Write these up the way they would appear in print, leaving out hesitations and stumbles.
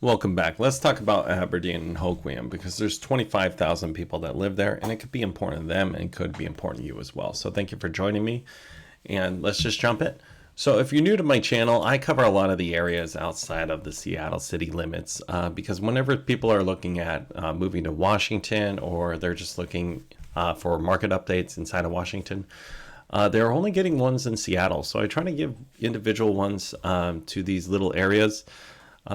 Welcome back. Let's talk about Aberdeen and Hoquiam because there's 25,000 people that live there and it could be important to them and it could be important to you as well. So thank you for joining me and let's just jump in. So if you're new to my channel, I cover a lot of the areas outside of the Seattle city limits because whenever people are looking at moving to Washington or they're just looking for market updates inside of Washington, they're only getting ones in Seattle. So I try to give individual ones to these little areas.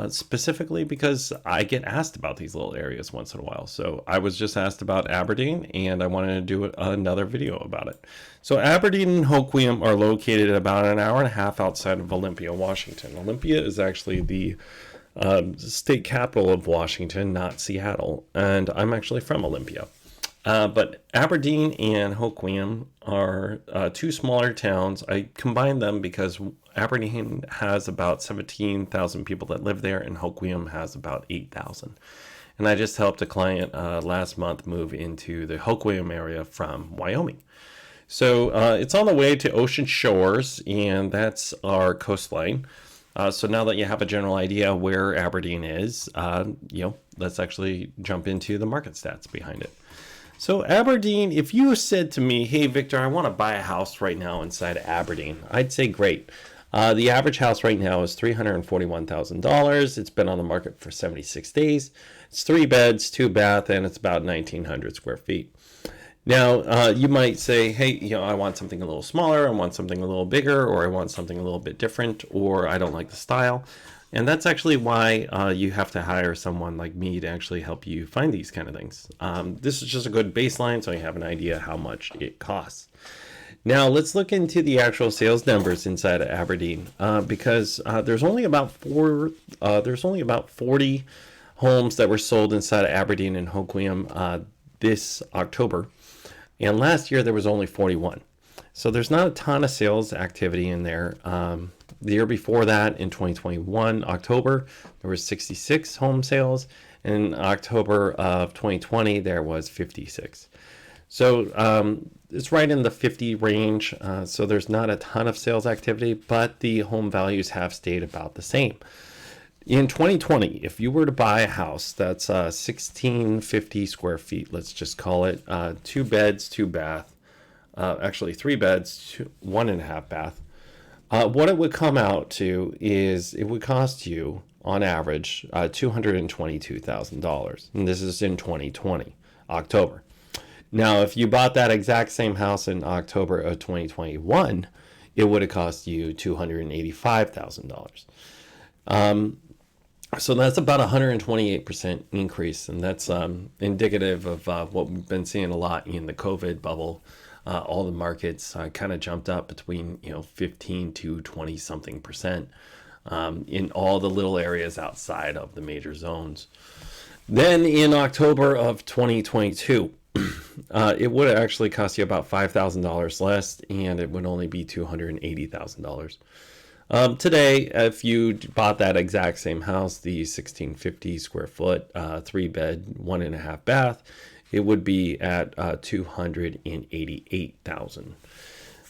Specifically because I get asked about these little areas once in a while. So I was just asked about Aberdeen and I wanted to do another video about it. So Aberdeen and Hoquiam are located about an hour and a half outside of Olympia, Washington. Olympia is actually the state capital of Washington, not Seattle. And I'm actually from Olympia. But Aberdeen and Hoquiam are two smaller towns. I combined them because Aberdeen has about 17,000 people that live there and Hoquiam has about 8,000. And I just helped a client last month move into the Hoquiam area from Wyoming. So it's on the way to Ocean Shores and that's our coastline. So now that you have a general idea where Aberdeen is, let's actually jump into the market stats behind it. So Aberdeen, if you said to me, hey, Victor, I want to buy a house right now inside of Aberdeen, I'd say great. The average house right now is $341,000. It's been on the market for 76 days. It's 3 beds, 2 bath, and it's about 1,900 square feet. Now, you might say, hey, I want something a little smaller, I want something a little bigger, or I want something a little bit different, or I don't like the style. And that's actually why you have to hire someone like me to actually help you find these kind of things. This is just a good baseline so you have an idea how much it costs. Now let's look into the actual sales numbers inside of Aberdeen because there's only about 40 homes that were sold inside of Aberdeen and Hoquiam this October. And last year there was only 41. So there's not a ton of sales activity in there. The year before that, in 2021, October, there was 66 home sales. In October of 2020, there was 56. So it's right in the 50 range. So there's not a ton of sales activity, but the home values have stayed about the same. In 2020, if you were to buy a house that's 1,650 square feet, let's just call it 2 beds, 2 bath, actually 3 beds, 1.5 bath. What it would come out to is it would cost you, on average, $222,000. And this is in 2020, October. Now, if you bought that exact same house in October of 2021, it would have cost you $285,000. So that's about 128% increase. And that's indicative of what we've been seeing a lot in the COVID bubble. All the markets kind of jumped up between 15 to 20 something percent in all the little areas outside of the major zones. Then in October of 2022, it would actually cost you about $5,000 less, and it would only be $280,000. Today, if you bought that exact same house, the 1,650 square foot, 3 bed, 1.5 bath, it would be at $288,000.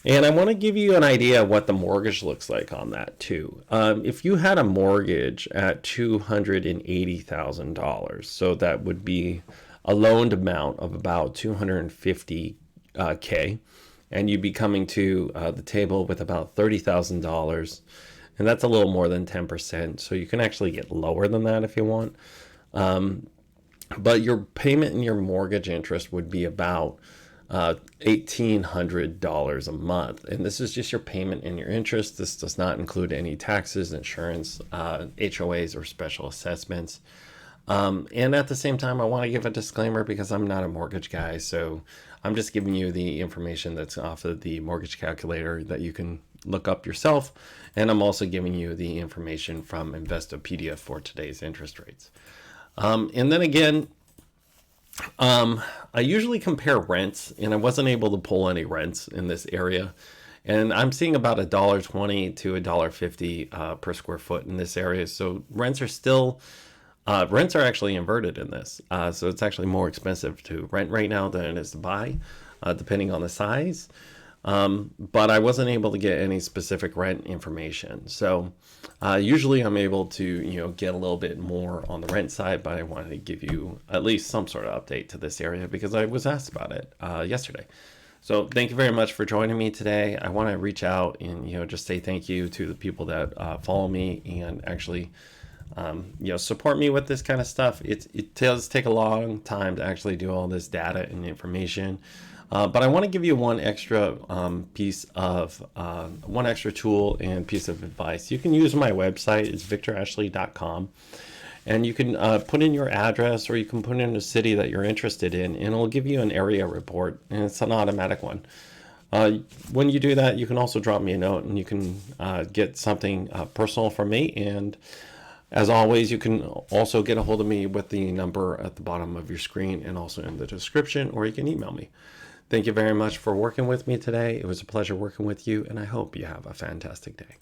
And I want to give you an idea of what the mortgage looks like on that too. If you had a mortgage at $280,000, so that would be a loaned amount of about $250K, and you'd be coming to the table with about $30,000, and that's a little more than 10%. So you can actually get lower than that if you want. But your payment and your mortgage interest would be about $1,800 a month. And this is just your payment and your interest. This does not include any taxes, insurance, HOAs, or special assessments. And at the same time, I want to give a disclaimer because I'm not a mortgage guy. So I'm just giving you the information that's off of the mortgage calculator that you can look up yourself. And I'm also giving you the information from Investopedia for today's interest rates. And then again, I usually compare rents, and I wasn't able to pull any rents in this area. And I'm seeing about $1.20 to $1.50 per square foot in this area. So rents are actually inverted in this. So it's actually more expensive to rent right now than it is to buy, depending on the size. but I wasn't able to get any specific rent information. So usually I'm able to, get a little bit more on the rent side, but I wanted to give you at least some sort of update to this area because I was asked about it yesterday. So thank you very much for joining me today. I want to reach out and, just say thank you to the people that follow me and actually, support me with this kind of stuff. It does take a long time to actually do all this data and information. But I want to give you one extra one extra tool and piece of advice. You can use my website. It's victorashley.com. And you can put in your address, or you can put in a city that you're interested in, and it'll give you an area report, and it's an automatic one. When you do that, you can also drop me a note, and you can get something personal from me. And as always, you can also get a hold of me with the number at the bottom of your screen and also in the description, or you can email me. Thank you very much for working with me today. It was a pleasure working with you, and I hope you have a fantastic day.